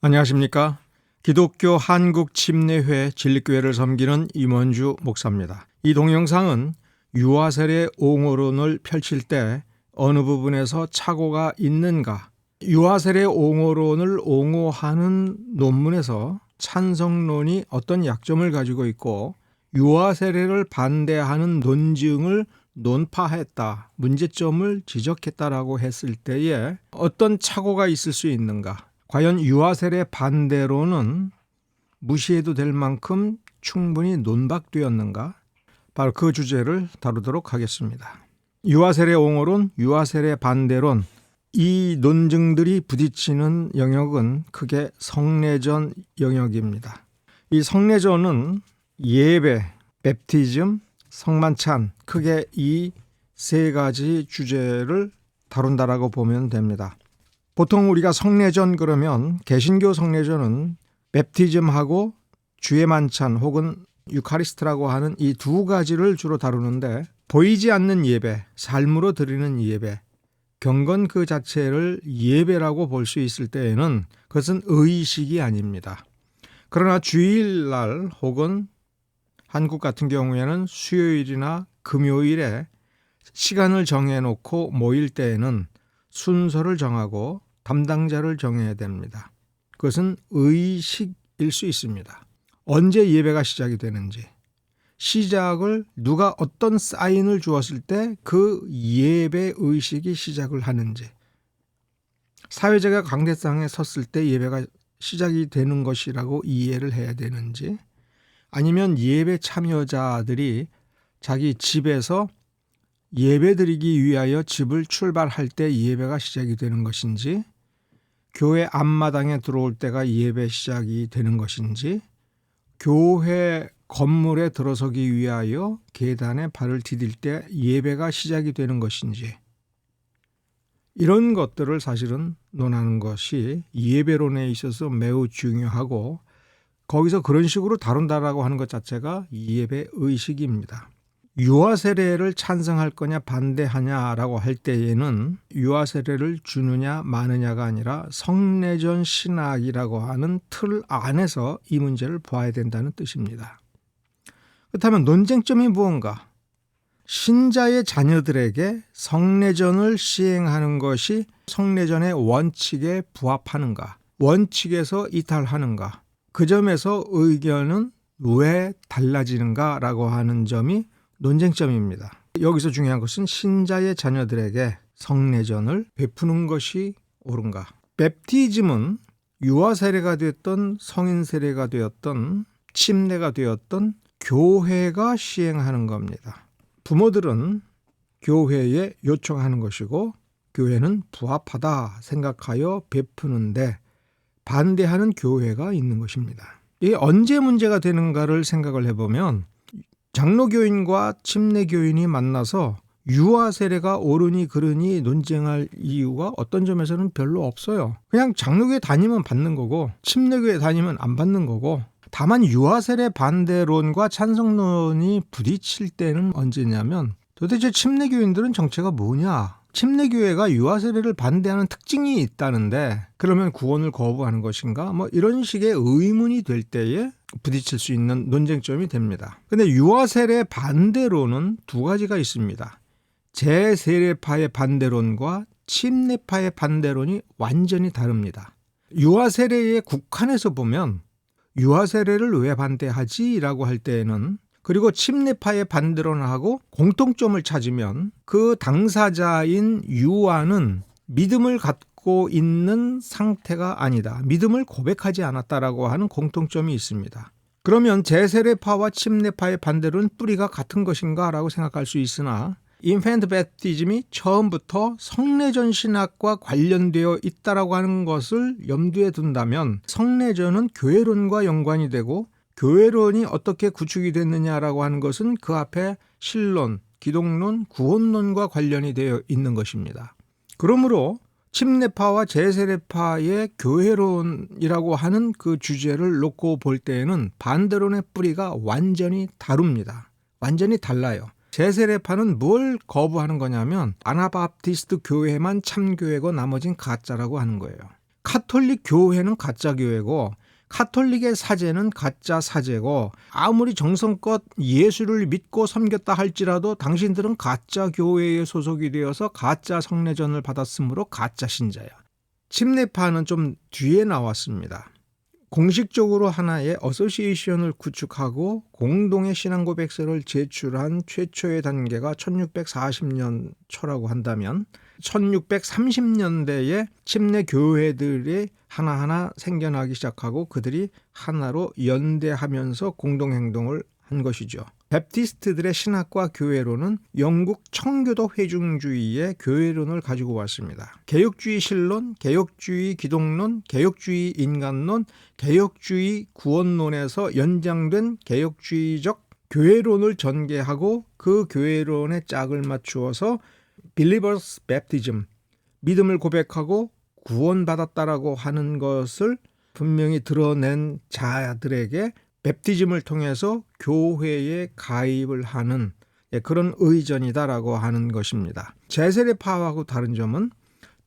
안녕하십니까? 기독교 한국침례회 진리교회를 섬기는 임원주 목사입니다. 이 동영상은 유아세례 옹호론을 펼칠 때 어느 부분에서 착오가 있는가, 유아세례 옹호론을 옹호하는 논문에서 찬성론이 어떤 약점을 가지고 있고 유아세례를 반대하는 논증을 논파했다, 문제점을 지적했다라고 했을 때에 어떤 착오가 있을 수 있는가, 과연 유아세례 반대로는 무시해도 될 만큼 충분히 논박되었는가? 바로 그 주제를 다루도록 하겠습니다. 유아세례 옹호론, 유아세례 반대론, 이 논증들이 부딪히는 영역은 크게 성례전 영역입니다. 이 성례전은 예배, 팹티즘, 성만찬, 크게 이 세 가지 주제를 다룬다라고 보면 됩니다. 보통 우리가 성례전 그러면 개신교 성례전은 팹티즘하고 주의 만찬 혹은 유카리스트라고 하는 이 두 가지를 주로 다루는데, 보이지 않는 예배, 삶으로 드리는 예배, 경건 그 자체를 예배라고 볼 수 있을 때에는 그것은 의식이 아닙니다. 그러나 주일날 혹은 한국 같은 경우에는 수요일이나 금요일에 시간을 정해놓고 모일 때에는 순서를 정하고 담당자를 정해야 됩니다. 그것은 의식일 수 있습니다. 언제 예배가 시작이 되는지, 시작을 누가 어떤 사인을 주었을 때 그 예배 의식이 시작을 하는지, 사회자가 강대상에 섰을 때 예배가 시작이 되는 것이라고 이해를 해야 되는지, 아니면 예배 참여자들이 자기 집에서 예배드리기 위하여 집을 출발할 때 예배가 시작이 되는 것인지, 교회 앞마당에 들어올 때가 예배 시작이 되는 것인지, 교회 건물에 들어서기 위하여 계단에 발을 디딜 때 예배가 시작이 되는 것인지, 이런 것들을 사실은 논하는 것이 예배론에 있어서 매우 중요하고, 거기서 그런 식으로 다룬다라고 하는 것 자체가 예배 의식입니다. 유아세례를 찬성할 거냐 반대하냐라고 할 때에는 유아세례를 주느냐 마느냐가 아니라 성례전 신학이라고 하는 틀 안에서 이 문제를 봐야 된다는 뜻입니다. 그렇다면 논쟁점이 무언가? 신자의 자녀들에게 성례전을 시행하는 것이 성례전의 원칙에 부합하는가? 원칙에서 이탈하는가? 그 점에서 의견은 왜 달라지는가라고 하는 점이 논쟁점입니다. 여기서 중요한 것은 신자의 자녀들에게 성례전을 베푸는 것이 옳은가? 팹티즘은 유아세례가 되었던 성인세례가 되었던 침례가 되었던 교회가 시행하는 겁니다. 부모들은 교회에 요청하는 것이고 교회는 부합하다 생각하여 베푸는데 반대하는 교회가 있는 것입니다. 이게 언제 문제가 되는가를 생각을 해보면, 장로교인과 침례교인이 만나서 유아세례가 옳으니 그르니 논쟁할 이유가 어떤 점에서는 별로 없어요. 그냥 장로교회 다니면 받는 거고 침례교회 다니면 안 받는 거고, 다만 유아세례 반대론과 찬성론이 부딪힐 때는 언제냐면, 도대체 침례교인들은 정체가 뭐냐? 침례교회가 유아세례를 반대하는 특징이 있다는데 그러면 구원을 거부하는 것인가? 이런 식의 의문이 될 때에 부딪힐 수 있는 논쟁점이 됩니다. 그런데 유아세례 반대론은 두 가지가 있습니다. 제세례파의 반대론과 침례파의 반대론이 완전히 다릅니다. 유아세례에 국한해서 보면 유아세례를 왜 반대하지? 라고 할 때에는, 그리고 침례파의 반대론하고 공통점을 찾으면 그 당사자인 유아는 믿음을 갖고 있는 상태가 아니다, 믿음을 고백하지 않았다라고 하는 공통점이 있습니다. 그러면 제세례파와 침례파의 반대론은 뿌리가 같은 것인가 라고 생각할 수 있으나, 인펜트 베프티즘이 처음부터 성례전 신학과 관련되어 있다라고 하는 것을 염두에 둔다면 성례전은 교회론과 연관이 되고, 교회론이 어떻게 구축이 됐느냐라고 하는 것은 그 앞에 신론, 기독론, 구원론과 관련이 되어 있는 것입니다. 그러므로 침례파와 제세례파의 교회론이라고 하는 그 주제를 놓고 볼 때에는 반대론의 뿌리가 완전히 다릅니다. 완전히 달라요. 제세례파는 뭘 거부하는 거냐면 아나바프티스트 교회만 참교회고 나머진 가짜라고 하는 거예요. 카톨릭 교회는 가짜 교회고 카톨릭의 사제는 가짜 사제고 아무리 정성껏 예수를 믿고 섬겼다 할지라도 당신들은 가짜 교회에 소속이 되어서 가짜 성례전을 받았으므로 가짜 신자야. 침례파는 좀 뒤에 나왔습니다. 공식적으로 하나의 어소시에이션을 구축하고 공동의 신앙고백서를 제출한 최초의 단계가 1640년 초라고 한다면 1630년대에 침례 교회들이 하나하나 생겨나기 시작하고 그들이 하나로 연대하면서 공동행동을 한 것이죠. 베프티스트들의 신학과 교회론은 영국 청교도 회중주의의 교회론을 가지고 왔습니다. 개혁주의 신론, 개혁주의 기독론, 개혁주의 인간론, 개혁주의 구원론에서 연장된 개혁주의적 교회론을 전개하고 그 교회론에 짝을 맞추어서 Believers Baptism, 믿음을 고백하고 구원받았다라고 하는 것을 분명히 드러낸 자들에게 베프티즘을 통해서 교회에 가입을 하는 그런 의전이다라고 하는 것입니다. 제세례파하고 다른 점은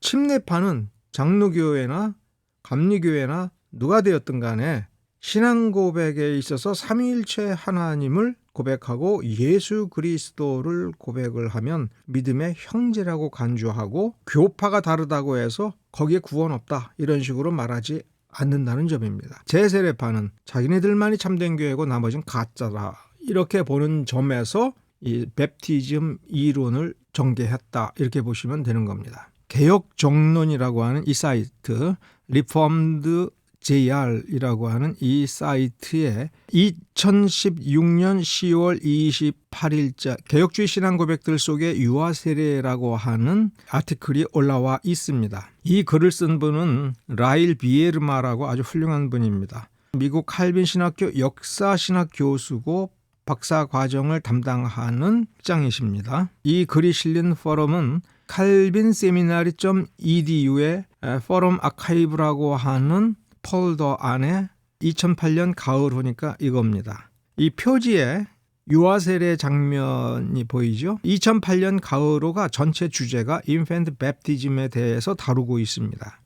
침례파는 장로교회나 감리교회나 누가 되었든 간에 신앙 고백에 있어서 삼위일체 하나님을 고백하고 예수 그리스도를 고백을 하면 믿음의 형제라고 간주하고 교파가 다르다고 해서 거기에 구원 없다 이런 식으로 말하지 않는다는 점입니다. 제세례파는 자기네들만이 참된 교회고 나머지는 가짜다 이렇게 보는 점에서 이 베프티즘 이론을 전개했다 이렇게 보시면 되는 겁니다. 개혁정론이라고 하는 이 사이트 리폼드 JR이라고 하는 이 사이트에 2016년 10월 28일자 개혁주의 신앙 고백들 속에 유아 세례라고 하는 아티클이 올라와 있습니다. 이 글을 쓴 분은 라일 비에르마라고 아주 훌륭한 분입니다. 미국 칼빈 신학교 역사 신학 교수고 박사 과정을 담당하는 학장이십니다. 이 글이 실린 포럼은 calvinseminary.edu의 포럼 아카이브라고 하는 폴더 안에 2008년 가을호니까 이겁니다. 이 표지에 유아세례 장면이 보이죠? 2008년 가을호가 전체 주제가 인펜트 베프티즘에 대해서 다루고 있습니다.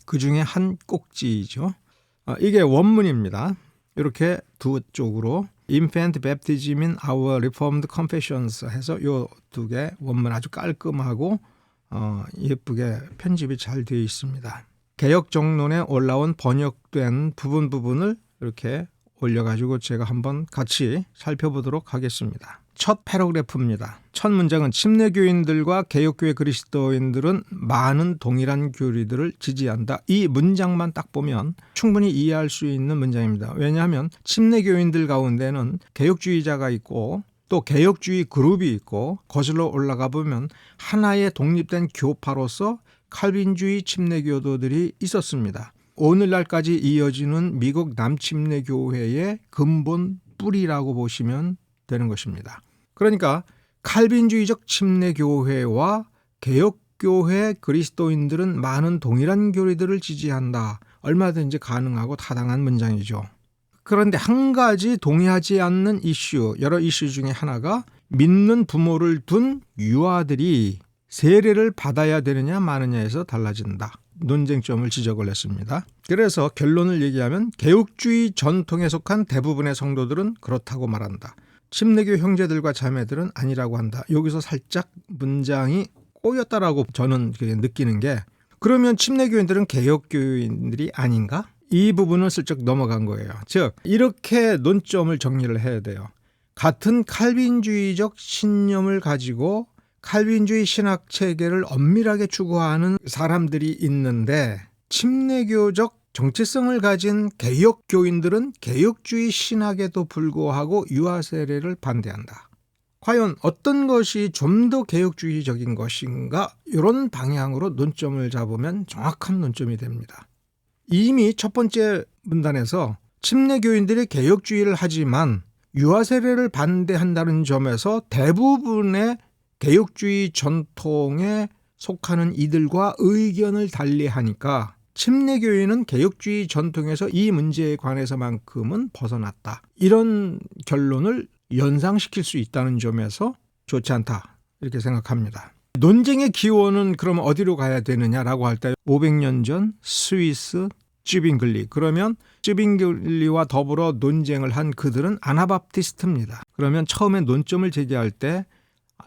그 중에 한 꼭지이죠. 이게 원문입니다. 이렇게 두 쪽으로 Infant Baptism in Our Reformed Confessions 해서 이 두 개 원문 아주 깔끔하고 예쁘게 편집이 잘 되어 있습니다. 개혁정론에 올라온 번역된 부분을 이렇게 올려가지고 제가 한번 같이 살펴보도록 하겠습니다. 첫 패러그래프입니다. 첫 문장은 침례교인들과 개혁교회 그리스도인들은 많은 동일한 교리들을 지지한다. 이 문장만 딱 보면 충분히 이해할 수 있는 문장입니다. 왜냐하면 침례교인들 가운데는 개혁주의자가 있고 또 개혁주의 그룹이 있고 거슬러 올라가 보면 하나의 독립된 교파로서 칼빈주의 침례교도들이 있었습니다. 오늘날까지 이어지는 미국 남침례교회의 근본 뿌리라고 보시면 되는 것입니다. 그러니까 칼빈주의적 침례교회와 개혁교회 그리스도인들은 많은 동일한 교리들을 지지한다. 얼마든지 가능하고 타당한 문장이죠. 그런데 한 가지 동의하지 않는 이슈, 여러 이슈 중에 하나가 믿는 부모를 둔 유아들이 세례를 받아야 되느냐 마느냐에서 달라진다. 논쟁점을 지적을 했습니다. 그래서 결론을 얘기하면 개혁주의 전통에 속한 대부분의 성도들은 그렇다고 말한다. 침례교 형제들과 자매들은 아니라고 한다. 여기서 살짝 문장이 꼬였다라고 저는 느끼는 게 그러면 침례교인들은 개혁교인들이 아닌가? 이 부분은 슬쩍 넘어간 거예요. 즉 이렇게 논점을 정리를 해야 돼요. 같은 칼빈주의적 신념을 가지고 칼빈주의 신학 체계를 엄밀하게 추구하는 사람들이 있는데 침례교적 정체성을 가진 개혁교인들은 개혁주의 신학에도 불구하고 유아세례를 반대한다. 과연 어떤 것이 좀 더 개혁주의적인 것인가? 이런 방향으로 논점을 잡으면 정확한 논점이 됩니다. 이미 첫 번째 문단에서 침례교인들이 개혁주의를 하지만 유아세례를 반대한다는 점에서 대부분의 개혁주의 전통에 속하는 이들과 의견을 달리하니까 침례교인은 개혁주의 전통에서 이 문제에 관해서만큼은 벗어났다. 이런 결론을 연상시킬 수 있다는 점에서 좋지 않다. 이렇게 생각합니다. 논쟁의 기원은 그럼 어디로 가야 되느냐라고 할 때 500년 전 스위스 쯔빙글리, 그러면 쯔빙글리와 더불어 논쟁을 한 그들은 아나바프티스트입니다. 그러면 처음에 논점을 제기할 때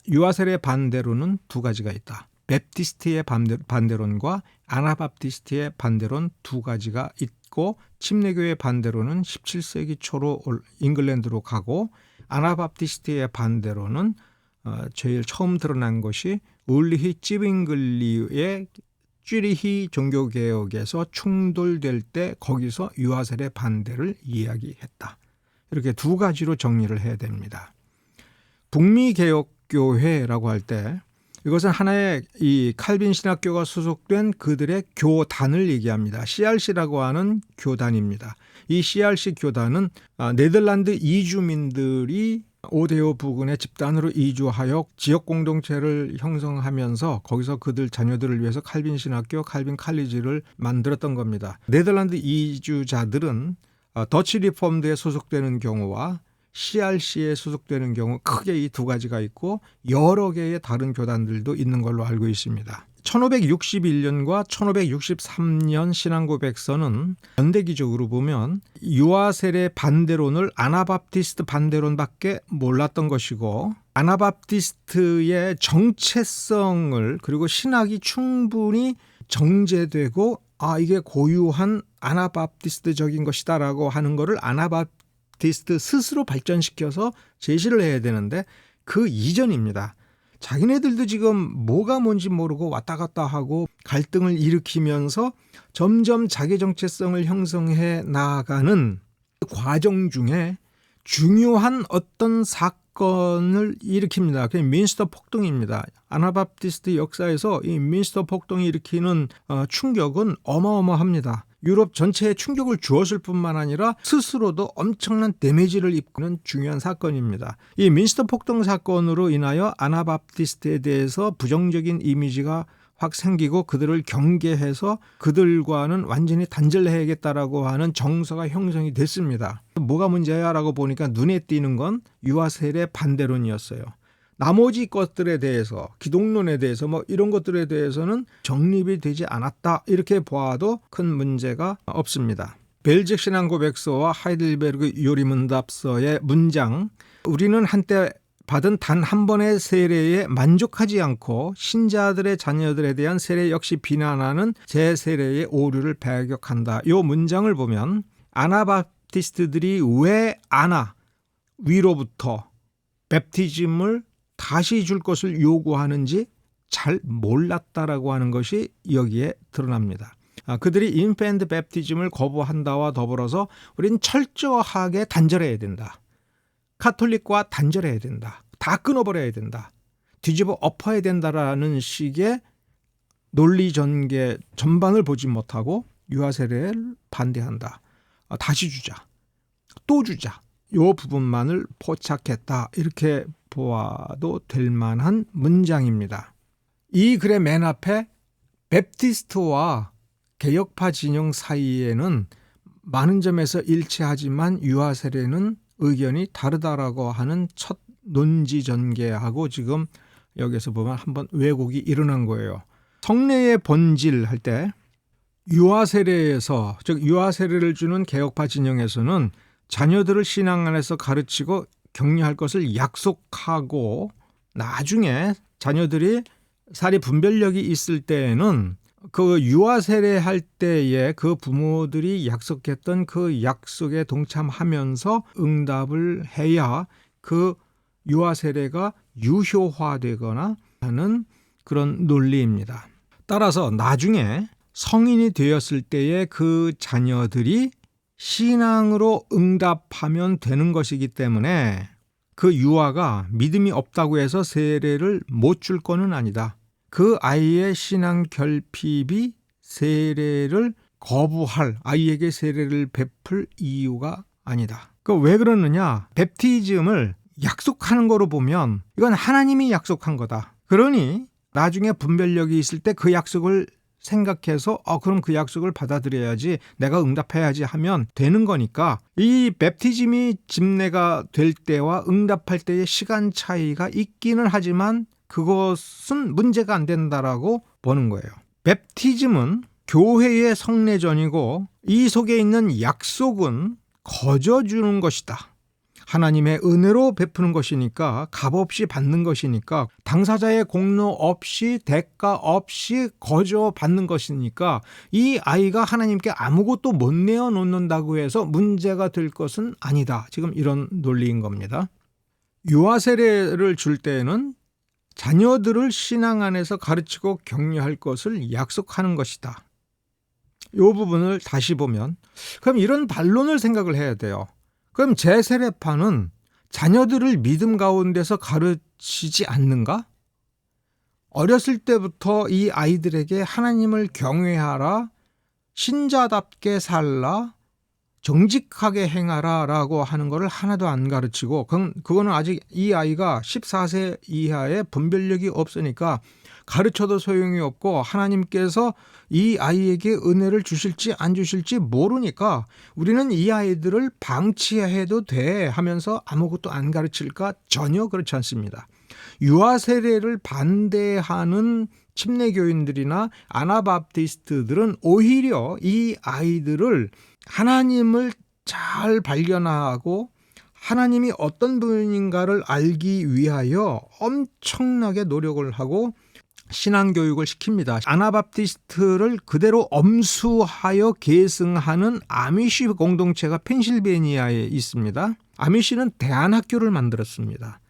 유아세례 반대론은 두 가지가 있다. 베프티스트의 반대론과 아나바프티스트의 반대론 두 가지가 있고, 침례교의 반대론은 17세기 초로 잉글랜드로 가고, 아나바프티스트의 반대론은 제일 처음 드러난 것이 울리히 찌빙글리의 쥐리히 종교개혁에서 충돌될 때 거기서 유아세례 반대를 이야기했다. 이렇게 두 가지로 정리를 해야 됩니다. 북미개혁교회라고 할 때 이것은 하나의 이 칼빈 신학교가 소속된 그들의 교단을 얘기합니다. CRC라고 하는 교단입니다. 이 CRC 교단은 네덜란드 이주민들이 오데오 부근의 집단으로 이주하여 지역 공동체를 형성하면서 거기서 그들 자녀들을 위해서 칼빈 신학교, 칼빈 칼리지를 만들었던 겁니다. 네덜란드 이주자들은 더치 리폼드에 소속되는 경우와 CRC에 소속되는 경우 크게 이 두 가지가 있고, 여러 개의 다른 교단들도 있는 걸로 알고 있습니다. 1561년과 1563년 신앙고백서는 연대기적으로 보면 유아세례 반대론을 아나바프티스트 반대론밖에 몰랐던 것이고, 아나바프티스트의 정체성을 그리고 신학이 충분히 정제되고 이게 고유한 아나바프티스트적인 것이다라고 하는 것을 아나바프티스트 스스로 발전시켜서 제시를 해야 되는데 그 이전입니다. 자기네들도 지금 뭐가 뭔지 모르고 왔다 갔다 하고 갈등을 일으키면서 점점 자기 정체성을 형성해 나아가는 과정 중에 중요한 어떤 사건을 일으킵니다. 그게 민스터 폭동입니다. 아나바프티스트 역사에서 이 민스터 폭동이 일으키는 충격은 어마어마합니다. 유럽 전체에 충격을 주었을 뿐만 아니라 스스로도 엄청난 데미지를 입는 중요한 사건입니다. 이 민스터 폭동 사건으로 인하여 아나바프티스트에 대해서 부정적인 이미지가 확 생기고 그들을 경계해서 그들과는 완전히 단절해야겠다라고 하는 정서가 형성이 됐습니다. 뭐가 문제야 라고 보니까 눈에 띄는 건 유아세례 반대론이었어요. 나머지 것들에 대해서, 기독론에 대해서 이런 것들에 대해서는 정립이 되지 않았다, 이렇게 보아도 큰 문제가 없습니다. 벨직 신앙고백서와 하이델베르그 요리문답서의 문장, 우리는 한때 받은 단 한 번의 세례에 만족하지 않고 신자들의 자녀들에 대한 세례 역시 비난하는 제 세례의 오류를 배격한다. 이 문장을 보면 아나바프티스트들이 왜 위로부터 베프티즘을 다시 줄 것을 요구하는지 잘 몰랐다라고 하는 것이 여기에 드러납니다. 그들이 인펜트 베프티즘을 거부한다와 더불어서 우린 철저하게 단절해야 된다. 카톨릭과 단절해야 된다. 다 끊어버려야 된다. 뒤집어 엎어야 된다라는 식의 논리 전개 전반을 보지 못하고 유아세례를 반대한다. 다시 주자. 또 주자. 이 부분만을 포착했다. 이렇게 보아도 될 만한 문장입니다. 이 글의 맨 앞에 베프티스트와 개혁파 진영 사이에는 많은 점에서 일치하지만 유아세례는 의견이 다르다라고 하는 첫 논지 전개하고 지금 여기서 보면 한번 왜곡이 일어난 거예요. 성례의 본질 할 때 유아세례에서, 즉 유아세례를 주는 개혁파 진영에서는 자녀들을 신앙 안에서 가르치고 격려할 것을 약속하고, 나중에 자녀들이 사리 분별력이 있을 때에는 그 유아세례 할 때에 그 부모들이 약속했던 그 약속에 동참하면서 응답을 해야 그 유아세례가 유효화되거나 하는 그런 논리입니다. 따라서 나중에 성인이 되었을 때에 그 자녀들이 신앙으로 응답하면 되는 것이기 때문에 그 유아가 믿음이 없다고 해서 세례를 못 줄 거는 아니다. 그 아이의 신앙 결핍이 세례를 거부할, 아이에게 세례를 베풀 이유가 아니다. 왜 그러느냐? 베프티즘을 약속하는 거로 보면 이건 하나님이 약속한 거다. 그러니 나중에 분별력이 있을 때 그 약속을 생각해서 그럼 그 약속을 받아들여야지, 내가 응답해야지 하면 되는 거니까, 이 베프티즘이 집례가 될 때와 응답할 때의 시간 차이가 있기는 하지만 그것은 문제가 안 된다라고 보는 거예요. 웹티즘은 교회의 성례전이고 이 속에 있는 약속은 거저주는 것이다. 하나님의 은혜로 베푸는 것이니까, 값없이 받는 것이니까, 당사자의 공로 없이 대가 없이 거저 받는 것이니까 이 아이가 하나님께 아무것도 못 내어놓는다고 해서 문제가 될 것은 아니다. 지금 이런 논리인 겁니다. 유아 세례를 줄 때에는 자녀들을 신앙 안에서 가르치고 격려할 것을 약속하는 것이다. 이 부분을 다시 보면, 그럼 이런 반론을 생각을 해야 돼요. 그럼 재세례파는 자녀들을 믿음 가운데서 가르치지 않는가? 어렸을 때부터 이 아이들에게 하나님을 경외하라, 신자답게 살라, 정직하게 행하라 라고 하는 것을 하나도 안 가르치고, 그거는 아직 이 아이가 14세 이하의 분별력이 없으니까 가르쳐도 소용이 없고 하나님께서 이 아이에게 은혜를 주실지 안 주실지 모르니까 우리는 이 아이들을 방치해도 돼 하면서 아무것도 안 가르칠까? 전혀 그렇지 않습니다. 유아 세례를 반대하는 침례교인들이나 아나바프티스트들은 오히려 이 아이들을 하나님을 잘 발견하고 하나님이 어떤 분인가를 알기 위하여 엄청나게 노력을 하고 신앙교육을 시킵니다. 아나바프티스트를 그대로 엄수하여 계승하는 아미시 공동체가 펜실베니아에 있습니다. 아미시는 대안학교를 만들었습니다.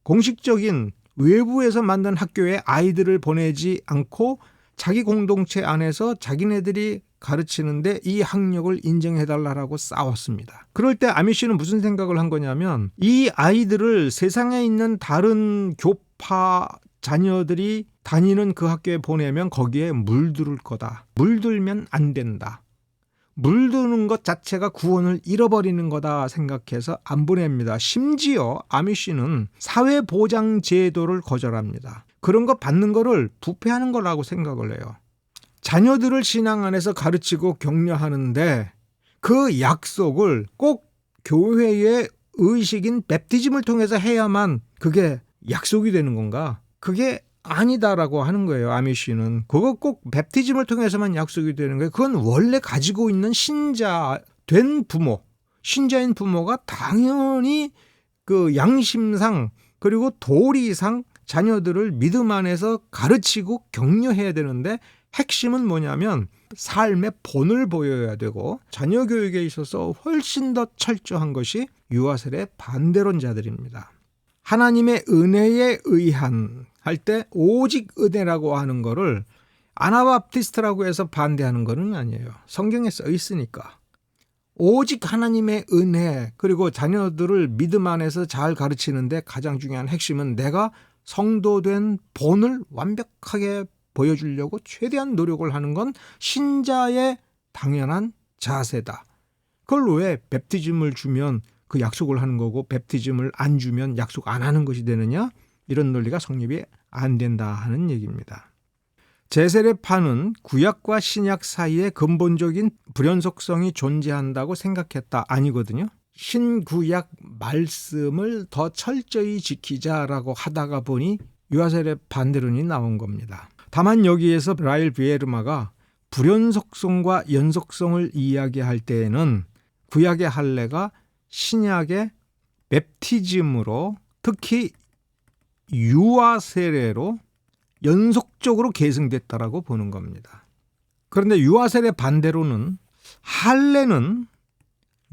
공식적인 외부에서 만든 학교에 아이들을 보내지 않고 자기 공동체 안에서 자기네들이 가르치는데 이 학력을 인정해달라고 싸웠습니다. 그럴 때 아미시는 무슨 생각을 한 거냐면, 이 아이들을 세상에 있는 다른 교파 자녀들이 다니는 그 학교에 보내면 거기에 물들 거다. 물들면 안 된다. 물드는 것 자체가 구원을 잃어버리는 거다 생각해서 안 보냅니다. 심지어 아미시는 사회보장제도를 거절합니다. 그런 거 받는 거를 부패하는 거라고 생각을 해요. 자녀들을 신앙 안에서 가르치고 격려하는데 그 약속을 꼭 교회의 의식인 맵티즘을 통해서 해야만 그게 약속이 되는 건가? 그게 아니다라고 하는 거예요. 아미시는 그거 꼭 맵티즘을 통해서만 약속이 되는 거예요. 그건 원래 가지고 있는 신자 된 부모, 신자인 부모가 당연히 그 양심상 그리고 도리상 자녀들을 믿음 안에서 가르치고 격려해야 되는데, 핵심은 뭐냐면 삶의 본을 보여야 되고 자녀 교육에 있어서 훨씬 더 철저한 것이 유아세례 반대론자들입니다. 하나님의 은혜에 의한 할 때 오직 은혜라고 하는 거를 아나바프티스트라고 해서 반대하는 거는 아니에요. 성경에 써 있으니까. 오직 하나님의 은혜, 그리고 자녀들을 믿음 안에서 잘 가르치는데 가장 중요한 핵심은 내가 성도된 본을 완벽하게 보여주려고 최대한 노력을 하는 건 신자의 당연한 자세다. 그걸 왜 맵티즘을 주면 그 약속을 하는 거고 맵티즘을 안 주면 약속 안 하는 것이 되느냐? 이런 논리가 성립이 안 된다 하는 얘기입니다. 재세례파는 구약과 신약 사이에 근본적인 불연속성이 존재한다고 생각했다. 아니거든요. 신구약 말씀을 더 철저히 지키자라고 하다가 보니 유아세례 반대론이 나온 겁니다. 다만 여기에서 라일 비에르마가 불연속성과 연속성을 이야기할 때에는 구약의 할례가 신약의 맵티즘으로, 특히 유아 세례로 연속적으로 계승됐다라고 보는 겁니다. 그런데 유아 세례 반대로는 할례는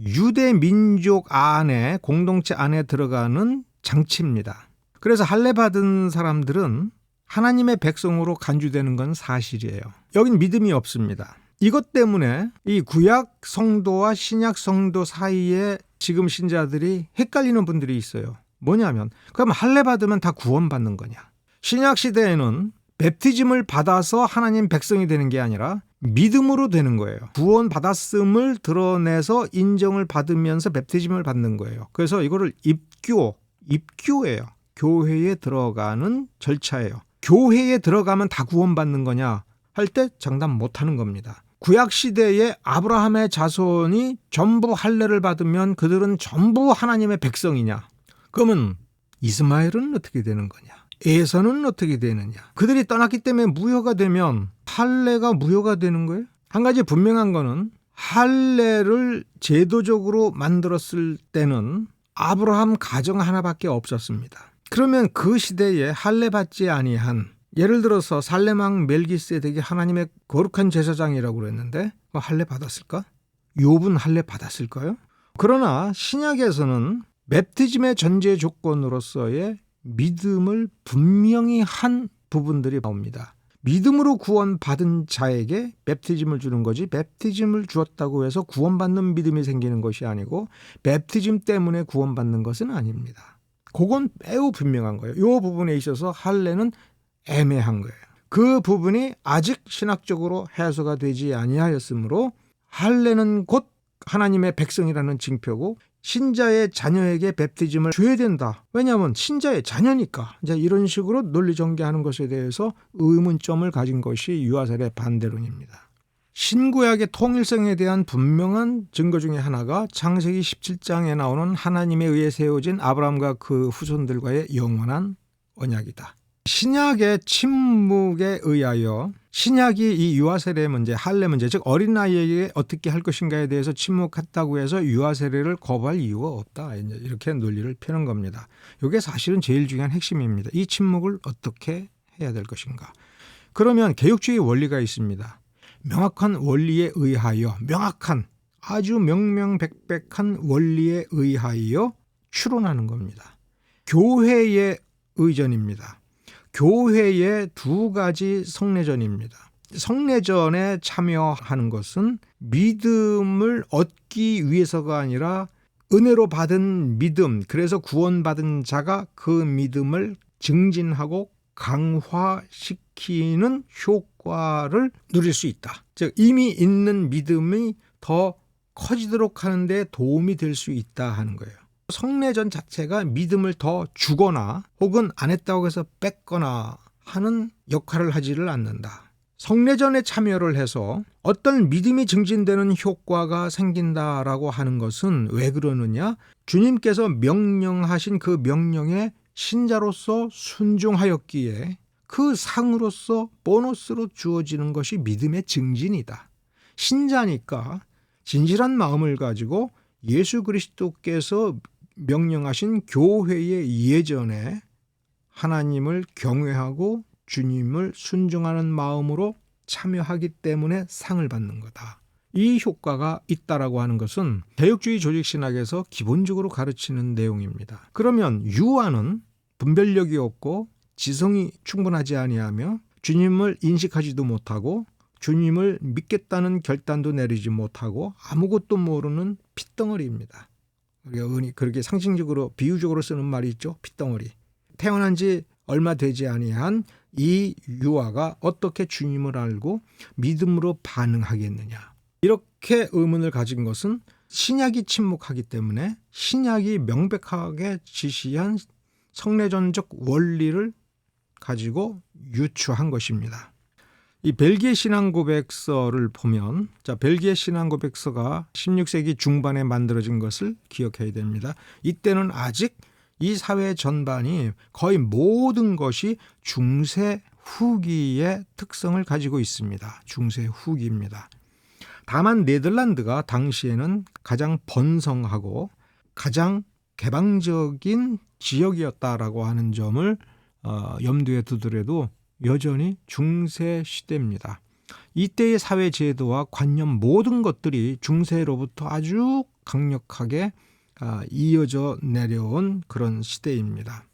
유대 민족 안에, 공동체 안에 들어가는 장치입니다. 그래서 할례 받은 사람들은 하나님의 백성으로 간주되는 건 사실이에요. 여긴 믿음이 없습니다. 이것 때문에 이 구약 성도와 신약 성도 사이에 지금 신자들이 헷갈리는 분들이 있어요. 뭐냐면, 그럼 할례 받으면 다 구원받는 거냐? 신약 시대에는 맵티즘을 받아서 하나님 백성이 되는 게 아니라 믿음으로 되는 거예요. 구원 받았음을 드러내서 인정을 받으면서 맵티즘을 받는 거예요. 그래서 이거를 입교예요. 교회에 들어가는 절차예요. 교회에 들어가면 다 구원받는 거냐 할 때 장담 못하는 겁니다. 구약 시대에 아브라함의 자손이 전부 할례를 받으면 그들은 전부 하나님의 백성이냐? 그러면 이스마엘은 어떻게 되는 거냐? 에서는 어떻게 되느냐? 그들이 떠났기 때문에 무효가 되면 할례가 무효가 되는 거예요. 한 가지 분명한 거는 할례를 제도적으로 만들었을 때는 아브라함 가정 하나밖에 없었습니다. 그러면 그 시대에 할례 받지 아니한, 예를 들어서 살렘왕 멜기세덱이 하나님의 거룩한 제사장이라고 그랬는데 할례 받았을까? 욥은 할례 받았을까요? 그러나 신약에서는 맵티즘의 전제 조건으로서의 믿음을 분명히 한 부분들이 나옵니다. 믿음으로 구원받은 자에게 맵티즘을 주는 거지, 맵티즘을 주었다고 해서 구원받는 믿음이 생기는 것이 아니고 맵티즘 때문에 구원받는 것은 아닙니다. 그건 매우 분명한 거예요. 이 부분에 있어서 할례는 애매한 거예요. 그 부분이 아직 신학적으로 해소가 되지 아니하였으므로 할례는 곧 하나님의 백성이라는 징표고 신자의 자녀에게 뵙티즘을 줘야 된다. 왜냐하면 신자의 자녀니까. 이제 이런 식으로 논리 전개하는 것에 대해서 의문점을 가진 것이 유아셀의 반대론입니다. 신구약의 통일성에 대한 분명한 증거 중에 하나가 창세기 17장에 나오는 하나님에 의해 세워진 아브라함과 그 후손들과의 영원한 언약이다. 신약의 침묵에 의하여 신약이 이 유아세례 문제, 할례 문제, 즉 어린아이에게 어떻게 할 것인가에 대해서 침묵했다고 해서 유아세례를 거부할 이유가 없다. 이렇게 논리를 펴는 겁니다. 이게 사실은 제일 중요한 핵심입니다. 이 침묵을 어떻게 해야 될 것인가. 그러면 개혁주의 원리가 있습니다. 명확한 원리에 의하여, 명확한 아주 명명백백한 원리에 의하여 추론하는 겁니다. 교회의 의전입니다. 교회의 두 가지 성례전입니다. 성례전에 참여하는 것은 믿음을 얻기 위해서가 아니라 은혜로 받은 믿음, 그래서 구원받은 자가 그 믿음을 증진하고 강화시키는 효과를 누릴 수 있다. 즉 이미 있는 믿음이 더 커지도록 하는 데 도움이 될 수 있다 하는 거예요. 성례전 자체가 믿음을 더 주거나 혹은 안 했다고 해서 뺏거나 하는 역할을 하지를 않는다. 성례전에 참여를 해서 어떤 믿음이 증진되는 효과가 생긴다라고 하는 것은 왜 그러느냐? 주님께서 명령하신 그 명령에 신자로서 순종하였기에 그 상으로서 보너스로 주어지는 것이 믿음의 증진이다. 신자니까 진실한 마음을 가지고 예수 그리스도께서 명령하신 교회의 예전에 하나님을 경외하고 주님을 순종하는 마음으로 참여하기 때문에 상을 받는 거다. 이 효과가 있다라고 하는 것은 개혁주의 조직신학에서 기본적으로 가르치는 내용입니다. 그러면 유아는 분별력이 없고 지성이 충분하지 아니하며 주님을 인식하지도 못하고 주님을 믿겠다는 결단도 내리지 못하고 아무것도 모르는 핏덩어리입니다. 우리가 그렇게 상징적으로 비유적으로 쓰는 말이 있죠. 핏덩어리. 태어난 지 얼마 되지 아니한 이 유아가 어떻게 주님을 알고 믿음으로 반응하겠느냐. 이렇게 의문을 가진 것은 신약이 침묵하기 때문에 신약이 명백하게 지시한 성례전적 원리를 가지고 유추한 것입니다. 이 벨기에 신앙고백서를 보면, 벨기에 신앙고백서가 16세기 중반에 만들어진 것을 기억해야 됩니다. 이때는 아직 이 사회 전반이 거의 모든 것이 중세 후기의 특성을 가지고 있습니다. 중세 후기입니다. 다만 네덜란드가 당시에는 가장 번성하고 가장 개방적인 지역이었다라고 하는 점을 염두에 두더라도 여전히 중세 시대입니다. 이때의 사회 제도와 관념 모든 것들이 중세로부터 아주 강력하게 이어져 내려온 그런 시대입니다.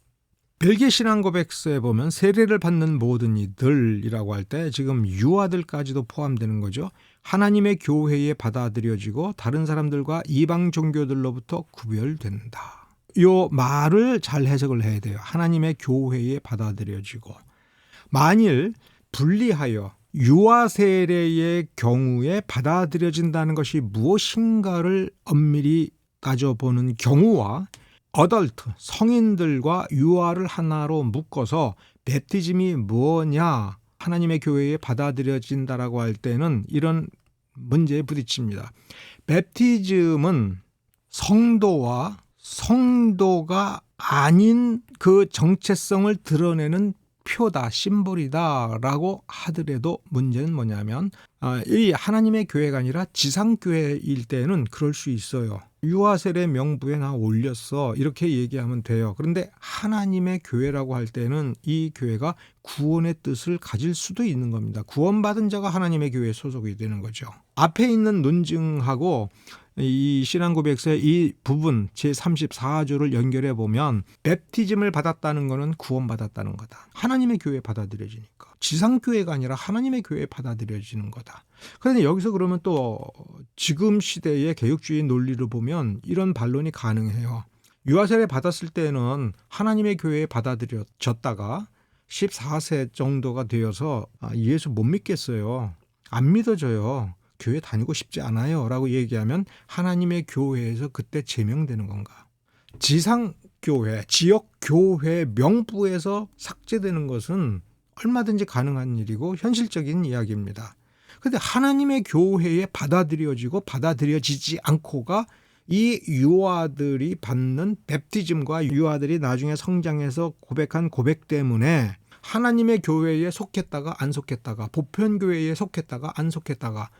벨기에 신앙고백서에 보면 세례를 받는 모든 이들이라고 할 때 지금 유아들까지도 포함되는 거죠. 하나님의 교회에 받아들여지고 다른 사람들과 이방 종교들로부터 구별된다. 이 말을 잘 해석을 해야 돼요. 하나님의 교회에 받아들여지고, 만일 분리하여 유아 세례의 경우에 받아들여진다는 것이 무엇인가를 엄밀히 따져보는 경우와 어덜트, 성인들과 유아를 하나로 묶어서 베티즘이 뭐냐, 하나님의 교회에 받아들여진다라고 할 때는 이런 문제에 부딪힙니다. 베티즘은 성도와 성도가 아닌 그 정체성을 드러내는 표다, 심볼이다라고 하더라도 문제는 뭐냐면 이 하나님의 교회가 아니라 지상교회일 때는 그럴 수 있어요. 유아셀의 명부에 나 올렸어 이렇게 얘기하면 돼요. 그런데 하나님의 교회라고 할 때는 이 교회가 구원의 뜻을 가질 수도 있는 겁니다. 구원받은 자가 하나님의 교회에 소속이 되는 거죠. 앞에 있는 논증하고 이 신앙고백서의 이 부분 제34조를 연결해 보면 맵티즘을 받았다는 것은 구원받았다는 거다. 하나님의 교회에 받아들여지니까. 지상교회가 아니라 하나님의 교회에 받아들여지는 거다. 그런데 여기서 그러면 또 지금 시대의 개혁주의 논리를 보면 이런 반론이 가능해요. 유아세례 받았을 때는 하나님의 교회에 받아들여졌다가 14세 정도가 되어서 예수 못 믿겠어요. 안 믿어져요. 교회 다니고 싶지 않아요 라고 얘기하면 하나님의 교회에서 그때 제명되는 건가? 지상교회, 지역교회 명부에서 삭제되는 것은 얼마든지 가능한 일이고 현실적인 이야기입니다. 그런데 하나님의 교회에 받아들여지고 받아들여지지 않고가 이 유아들이 받는 맵티즘과 유아들이 나중에 성장해서 고백한 고백 때문에 하나님의 교회에 속했다가 안 속했다가 보편교회에 속했다가 안 속했다가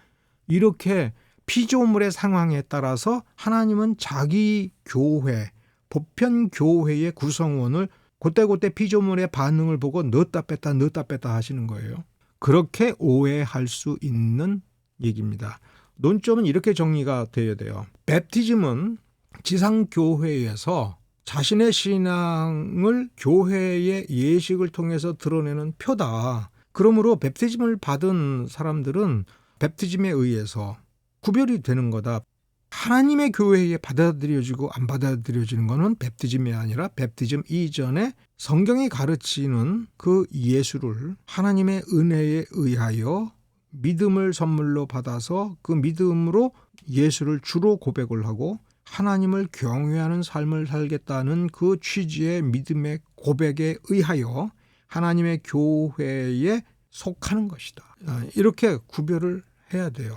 이렇게 피조물의 상황에 따라서 하나님은 자기 교회, 보편교회의 구성원을 그때그때 피조물의 반응을 보고 넣었다 뺐다 하시는 거예요. 그렇게 오해할 수 있는 얘기입니다. 논점은 이렇게 정리가 되어야 돼요. 맵티즘은 지상교회에서 자신의 신앙을 교회의 예식을 통해서 드러내는 표다. 그러므로 맵티즘을 받은 사람들은 맵티즘에 의해서 구별이 되는 거다. 하나님의 교회에 받아들여지고 안 받아들여지는 것은 맵티즘이 아니라 맵티즘 이전에 성경이 가르치는 그 예수를 하나님의 은혜에 의하여 믿음을 선물로 받아서 그 믿음으로 예수를 주로 고백을 하고 하나님을 경외하는 삶을 살겠다는 그 취지의 믿음의 고백에 의하여 하나님의 교회에 속하는 것이다. 이렇게 구별을 해야 돼요.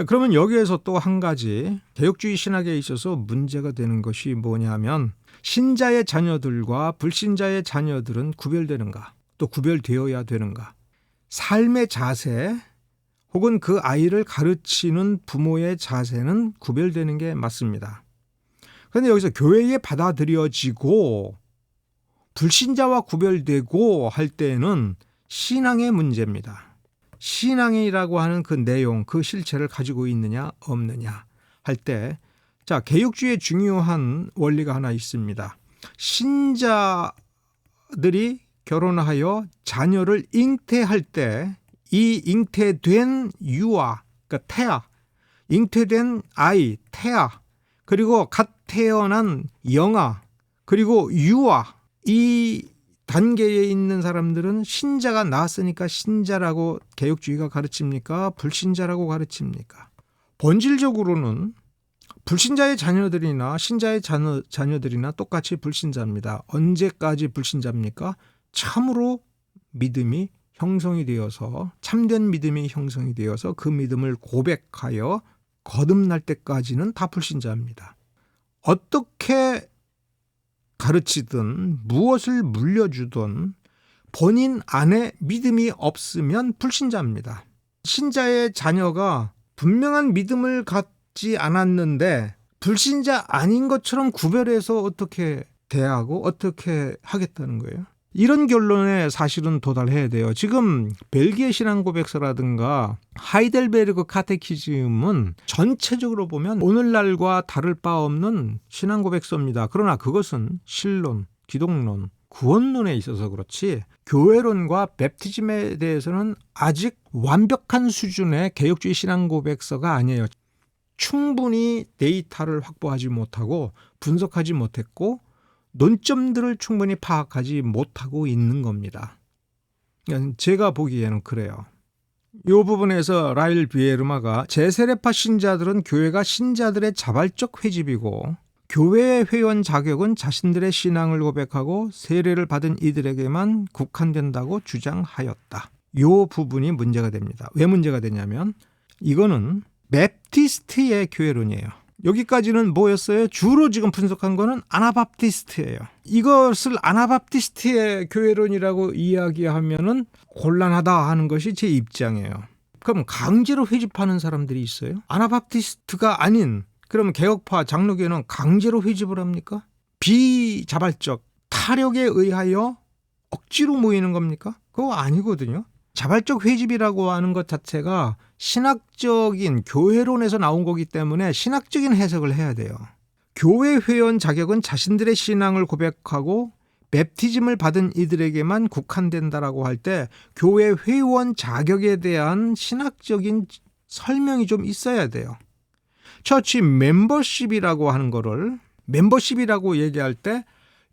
그러면 여기에서 또 한 가지 개혁주의 신학에 있어서 문제가 되는 것이 뭐냐면 신자의 자녀들과 불신자의 자녀들은 구별되는가? 또 구별되어야 되는가? 삶의 자세 혹은 그 아이를 가르치는 부모의 자세는 구별되는 게 맞습니다. 그런데 여기서 교회에 받아들여지고 불신자와 구별되고 할 때는 신앙의 문제입니다. 신앙이라고 하는 그 내용, 그 실체를 가지고 있느냐 없느냐 할 때 자, 개혁주의의 중요한 원리가 하나 있습니다. 신자들이 결혼하여 자녀를 잉태할 때 이 잉태된 유아, 그러니까 태아, 잉태된 아이, 태아, 그리고 갓 태어난 영아, 그리고 유아, 이 단계에 있는 사람들은 신자가 낳았으니까 신자라고 개혁주의가 가르칩니까? 불신자라고 가르칩니까? 본질적으로는 불신자의 자녀들이나 신자의 자녀들이나 똑같이 불신자입니다. 언제까지 불신자입니까? 참으로 믿음이 형성이 되어서 참된 믿음이 형성이 되어서 그 믿음을 고백하여 거듭날 때까지는 다 불신자입니다. 어떻게 가르치든 무엇을 물려주든 본인 안에 믿음이 없으면 불신자입니다. 신자의 자녀가 분명한 믿음을 갖지 않았는데 불신자 아닌 것처럼 구별해서 어떻게 대하고 어떻게 하겠다는 거예요? 이런 결론에 사실은 도달해야 돼요. 지금 벨기에 신앙고백서라든가 하이델베르그 카테키즘은 전체적으로 보면 오늘날과 다를 바 없는 신앙고백서입니다. 그러나 그것은 신론, 기독론, 구원론에 있어서 그렇지 교회론과 맵티즘에 대해서는 아직 완벽한 수준의 개혁주의 신앙고백서가 아니에요. 충분히 데이터를 확보하지 못하고 분석하지 못했고 논점들을 충분히 파악하지 못하고 있는 겁니다. 제가 보기에는 그래요. 이 부분에서 라일 비에르마가 재세례파 신자들은 교회가 신자들의 자발적 회집이고 교회의 회원 자격은 자신들의 신앙을 고백하고 세례를 받은 이들에게만 국한된다고 주장하였다. 이 부분이 문제가 됩니다. 왜 문제가 되냐면 이거는 맵티스트의 교회론이에요. 여기까지는 뭐였어요? 주로 지금 분석한 거는 아나바프티스트예요. 이것을 아나바프티스트의 교회론이라고 이야기하면은 곤란하다 하는 것이 제 입장이에요. 그럼 강제로 회집하는 사람들이 있어요? 아나바프티스트가 아닌, 그러면 개혁파 장로교회는 강제로 회집을 합니까? 비자발적 타력에 의하여 억지로 모이는 겁니까? 그거 아니거든요. 자발적 회집이라고 하는 것 자체가 신학적인 교회론에서 나온 거기 때문에 신학적인 해석을 해야 돼요. 교회 회원 자격은 자신들의 신앙을 고백하고 맵티즘을 받은 이들에게만 국한된다라고 할 때 교회 회원 자격에 대한 신학적인 설명이 좀 있어야 돼요. 처치 멤버십이라고 하는 거를 멤버십이라고 얘기할 때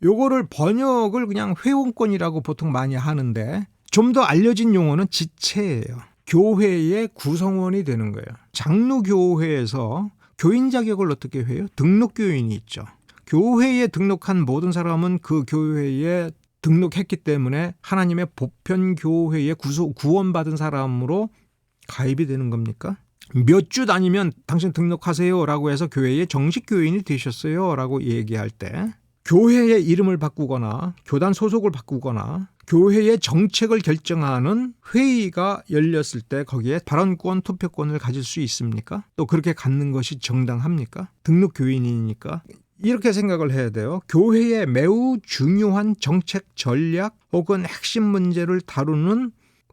요거를 번역을 그냥 회원권이라고 보통 많이 하는데 좀 더 알려진 용어는 지체예요. 교회의 구성원이 되는 거예요. 장로교회에서 교인 자격을 어떻게 해요? 등록교인이 있죠. 교회에 등록한 모든 사람은 그 교회에 등록했기 때문에 하나님의 보편교회에 구원받은 사람으로 가입이 되는 겁니까? 몇 주 다니면 당신 등록하세요 라고 해서 교회의 정식 교인이 되셨어요 라고 얘기할 때 교회의 이름을 바꾸거나 교단 소속을 바꾸거나 교회의 정책을 결정하는 회의가 열렸을 때 거기에 발언권, 투표권을 가질 수 있습니까? 또 그렇게 갖는 것이 정당합니까? 등록 교인이니까. 이렇게 생각을 해야 돼요. 교회의 매우 중요한 정책 전략 혹은 핵심 문제를 다루는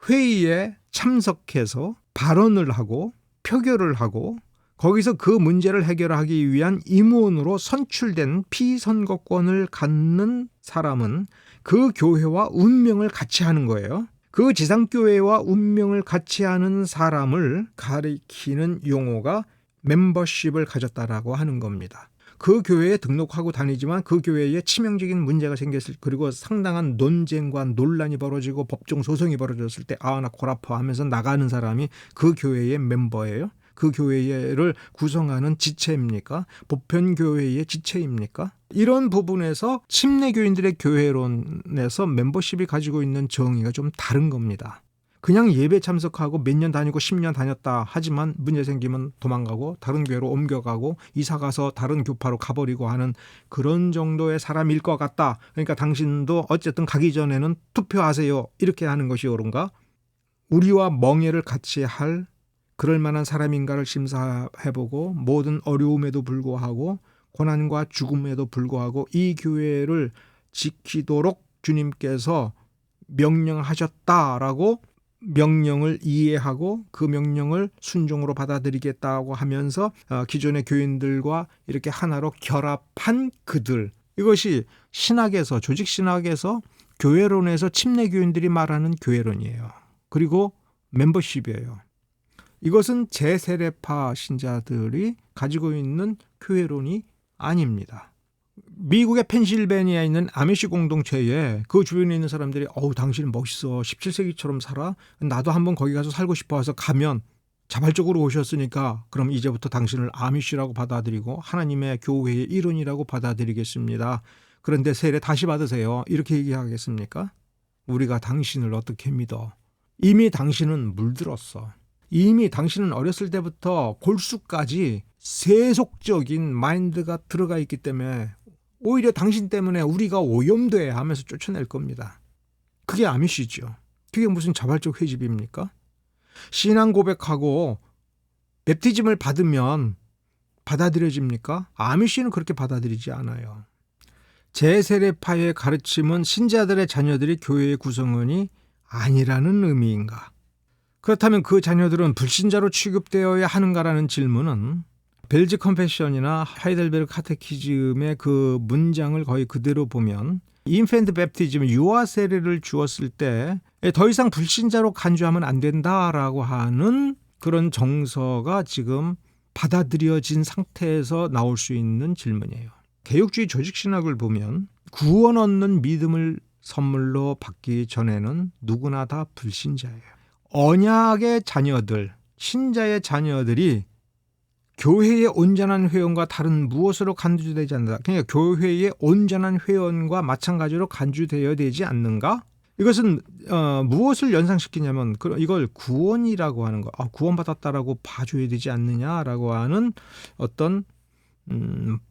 회의에 참석해서 발언을 하고 표결을 하고 거기서 그 문제를 해결하기 위한 임원으로 선출된 피선거권을 갖는 사람은 그 교회와 운명을 같이 하는 거예요. 그 지상교회와 운명을 같이 하는 사람을 가리키는 용어가 멤버십을 가졌다라고 하는 겁니다. 그 교회에 등록하고 다니지만 그 교회에 치명적인 문제가 생겼을 그리고 상당한 논쟁과 논란이 벌어지고 법정 소송이 벌어졌을 때 아 나 골 아파 하면서 나가는 사람이 그 교회의 멤버예요. 그 교회를 구성하는 지체입니까? 보편교회의 지체입니까? 이런 부분에서 침례교인들의 교회론에서 멤버십이 가지고 있는 정의가 좀 다른 겁니다. 그냥 예배 참석하고 몇 년 다니고 10년 다녔다 하지만 문제 생기면 도망가고 다른 교회로 옮겨가고 이사가서 다른 교파로 가버리고 하는 그런 정도의 사람일 것 같다. 그러니까 당신도 어쨌든 가기 전에는 투표하세요. 이렇게 하는 것이 옳은가? 우리와 멍해를 같이 할 그럴 만한 사람인가를 심사해보고 모든 어려움에도 불구하고 고난과 죽음에도 불구하고 이 교회를 지키도록 주님께서 명령하셨다라고 명령을 이해하고 그 명령을 순종으로 받아들이겠다고 하면서 기존의 교인들과 이렇게 하나로 결합한 그들, 이것이 신학에서 조직신학에서 교회론에서 침례교인들이 말하는 교회론이에요. 그리고 멤버십이에요. 이것은 제세례파 신자들이 가지고 있는 교회론이 아닙니다. 미국의 펜실베니아에 있는 아미시 공동체에 그 주변에 있는 사람들이 당신은 멋있어. 17세기처럼 살아. 나도 한번 거기 가서 살고 싶어 해서 가면 자발적으로 오셨으니까 그럼 이제부터 당신을 아미시라고 받아들이고 하나님의 교회의 일원이라고 받아들이겠습니다. 그런데 세례 다시 받으세요. 이렇게 얘기하겠습니까? 우리가 당신을 어떻게 믿어? 이미 당신은 물들었어. 이미 당신은 어렸을 때부터 골수까지 세속적인 마인드가 들어가 있기 때문에 오히려 당신 때문에 우리가 오염돼 하면서 쫓아낼 겁니다. 그게 아미시죠. 그게 무슨 자발적 회집입니까? 신앙 고백하고 맵티즘을 받으면 받아들여집니까? 아미시는 그렇게 받아들이지 않아요. 제세례파의 가르침은 신자들의 자녀들이 교회의 구성원이 아니라는 의미인가? 그렇다면 그 자녀들은 불신자로 취급되어야 하는가라는 질문은 벨즈 컨페션이나 하이델베르 카테키즘의 그 문장을 거의 그대로 보면 인펜트 맵티즘, 유아 세례를 주었을 때 더 이상 불신자로 간주하면 안 된다라고 하는 그런 정서가 지금 받아들여진 상태에서 나올 수 있는 질문이에요. 개혁주의 조직신학을 보면 구원 얻는 믿음을 선물로 받기 전에는 누구나 다 불신자예요. 언약의 자녀들, 신자의 자녀들이 교회의 온전한 회원과 다른 무엇으로 간주되지 않는다. 그러니까 교회의 온전한 회원과 마찬가지로 간주되어야 되지 않는가? 이것은 무엇을 연상시키냐면 이걸 구원이라고 하는 거. 구원받았다라고 봐줘야 되지 않느냐라고 하는 어떤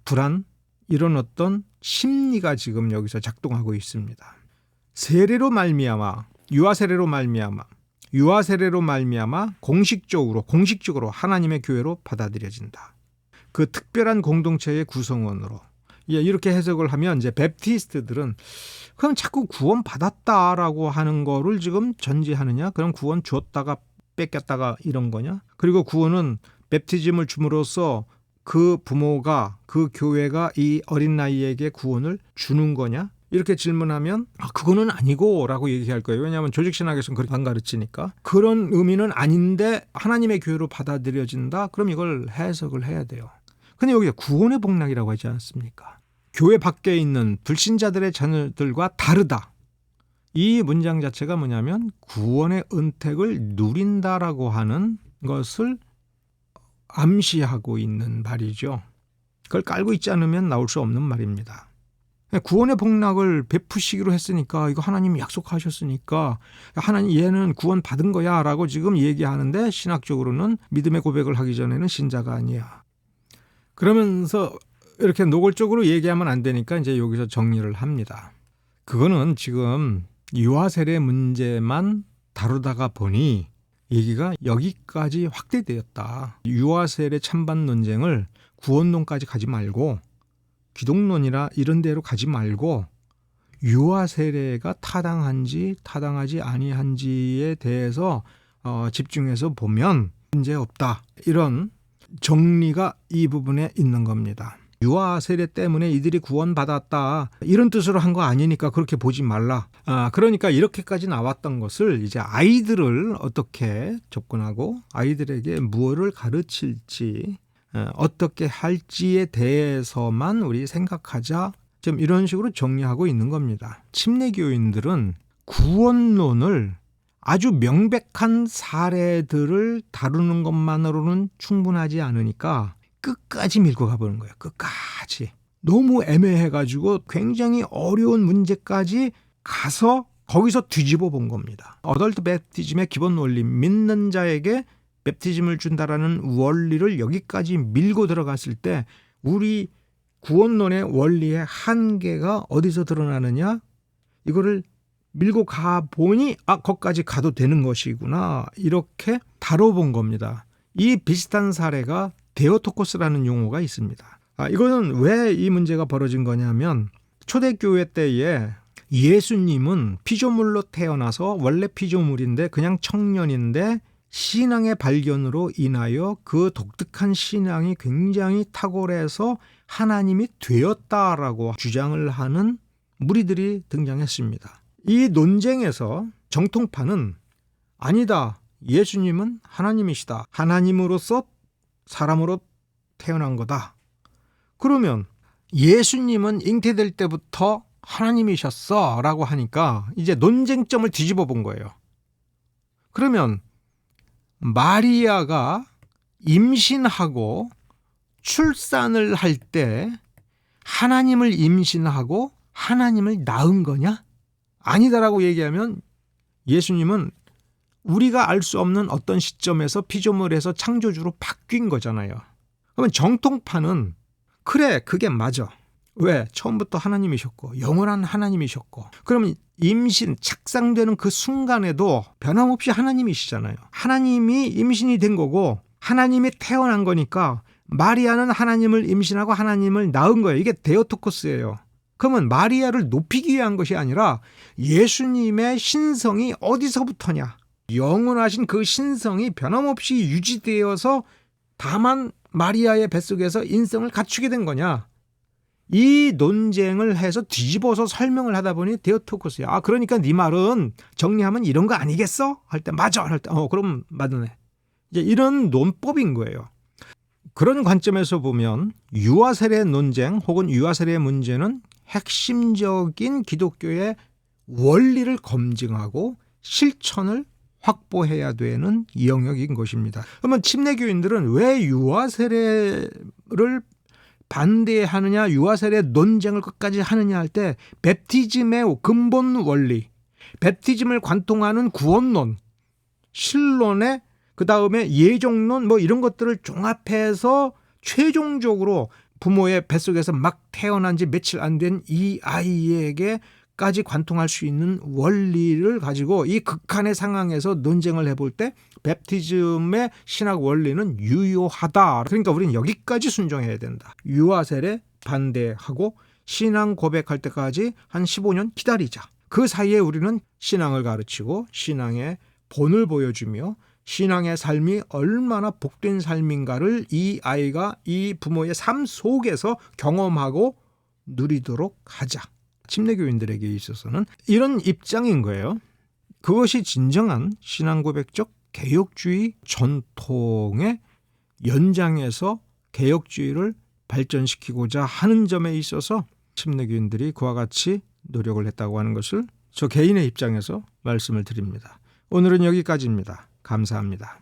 불안 이런 어떤 심리가 지금 여기서 작동하고 있습니다. 세례로 말미암아 유아 세례로 말미암아 공식적으로 하나님의 교회로 받아들여진다. 그 특별한 공동체의 구성원으로. 이렇게 해석을 하면 이제 베프티스트들은 그럼 자꾸 구원 받았다라고 하는 거를 지금 전제하느냐? 그럼 구원 줬다가 뺏겼다가 이런 거냐? 그리고 구원은 베프티즘을 줌으로써 그 부모가 그 교회가 이 어린 나이에게 구원을 주는 거냐? 이렇게 질문하면 그거는 아니고 라고 얘기할 거예요. 왜냐하면 조직신학에서는 그렇게 안 가르치니까. 그런 의미는 아닌데 하나님의 교회로 받아들여진다? 그럼 이걸 해석을 해야 돼요. 근데 여기 구원의 복락이라고 하지 않습니까? 교회 밖에 있는 불신자들의 자녀들과 다르다. 이 문장 자체가 뭐냐면 구원의 은택을 누린다라고 하는 것을 암시하고 있는 말이죠. 그걸 깔고 있지 않으면 나올 수 없는 말입니다. 구원의 복락을 베푸시기로 했으니까 이거 하나님이 약속하셨으니까 하나님 얘는 구원 받은 거야 라고 지금 얘기하는데 신학적으로는 믿음의 고백을 하기 전에는 신자가 아니야. 그러면서 이렇게 노골적으로 얘기하면 안 되니까 이제 여기서 정리를 합니다. 그거는 지금 유아 세례 문제만 다루다가 보니 얘기가 여기까지 확대되었다. 유아 세례 찬반 논쟁을 구원론까지 가지 말고 기독론이나 이런 데로 가지 말고 유아 세례가 타당한지 타당하지 아니한지에 대해서 집중해서 보면 문제 없다. 이런 정리가 이 부분에 있는 겁니다. 유아 세례 때문에 이들이 구원받았다 이런 뜻으로 한 거 아니니까 그렇게 보지 말라. 그러니까 이렇게까지 나왔던 것을 이제 아이들을 어떻게 접근하고 아이들에게 무엇을 가르칠지 어떻게 할지에 대해서만 우리 생각하자. 좀 이런 식으로 정리하고 있는 겁니다. 침례교인들은 구원론을 아주 명백한 사례들을 다루는 것만으로는 충분하지 않으니까 끝까지 밀고 가보는 거예요. 끝까지. 너무 애매해가지고 굉장히 어려운 문제까지 가서 거기서 뒤집어 본 겁니다. 어덜트 베프티즘의 기본 원리, 믿는 자에게 베프티즘을 준다라는 원리를 여기까지 밀고 들어갔을 때 우리 구원론의 원리의 한계가 어디서 드러나느냐? 이거를 밀고 가보니 거기까지 가도 되는 것이구나. 이렇게 다뤄본 겁니다. 이 비슷한 사례가 데오토코스라는 용어가 있습니다. 이거는 왜 이 문제가 벌어진 거냐면 초대교회 때에 예수님은 피조물로 태어나서 원래 피조물인데 그냥 청년인데 신앙의 발견으로 인하여 그 독특한 신앙이 굉장히 탁월해서 하나님이 되었다라고 주장을 하는 무리들이 등장했습니다. 이 논쟁에서 정통파는 아니다. 예수님은 하나님이시다. 하나님으로서 사람으로 태어난 거다. 그러면 예수님은 잉태될 때부터 하나님이셨어 라고 하니까 이제 논쟁점을 뒤집어 본 거예요. 그러면 마리아가 임신하고 출산을 할 때 하나님을 임신하고 하나님을 낳은 거냐? 아니다라고 얘기하면 예수님은 우리가 알 수 없는 어떤 시점에서 피조물에서 창조주로 바뀐 거잖아요. 그러면 정통파는 그래 그게 맞아. 왜? 처음부터 하나님이셨고 영원한 하나님이셨고 그러면 임신 착상되는 그 순간에도 변함없이 하나님이시잖아요. 하나님이 임신이 된 거고 하나님이 태어난 거니까 마리아는 하나님을 임신하고 하나님을 낳은 거예요. 이게 데오토코스예요. 그러면 마리아를 높이기 위한 것이 아니라 예수님의 신성이 어디서부터냐? 영원하신 그 신성이 변함없이 유지되어서 다만 마리아의 뱃속에서 인성을 갖추게 된 거냐? 이 논쟁을 해서 뒤집어서 설명을 하다 보니 데오토코스야. 그러니까 네 말은 정리하면 이런 거 아니겠어? 할 때 맞아. 할 때 그럼 맞네. 이제 이런 논법인 거예요. 그런 관점에서 보면 유아 세례 논쟁 혹은 유아 세례 문제는 핵심적인 기독교의 원리를 검증하고 실천을 확보해야 되는 영역인 것입니다. 그러면 침례교인들은 왜 유아 세례를 반대하느냐, 유아 세례 논쟁을 끝까지 하느냐 할 때 베프티즘의 근본 원리, 베프티즘을 관통하는 구원론, 신론의 그 다음에 예종론 이런 것들을 종합해서 최종적으로 부모의 뱃속에서 막 태어난 지 며칠 안 된 이 아이에게까지 관통할 수 있는 원리를 가지고 이 극한의 상황에서 논쟁을 해볼 때 베프티즘의 신학 원리는 유효하다. 그러니까 우리는 여기까지 순종해야 된다. 유아세례 반대하고 신앙 고백할 때까지 한 15년 기다리자. 그 사이에 우리는 신앙을 가르치고 신앙의 본을 보여주며 신앙의 삶이 얼마나 복된 삶인가를 이 아이가 이 부모의 삶 속에서 경험하고 누리도록 하자. 침례교인들에게 있어서는 이런 입장인 거예요. 그것이 진정한 신앙고백적 개혁주의 전통의 연장에서 개혁주의를 발전시키고자 하는 점에 있어서 침례교인들이 그와 같이 노력을 했다고 하는 것을 저 개인의 입장에서 말씀을 드립니다. 오늘은 여기까지입니다. 감사합니다.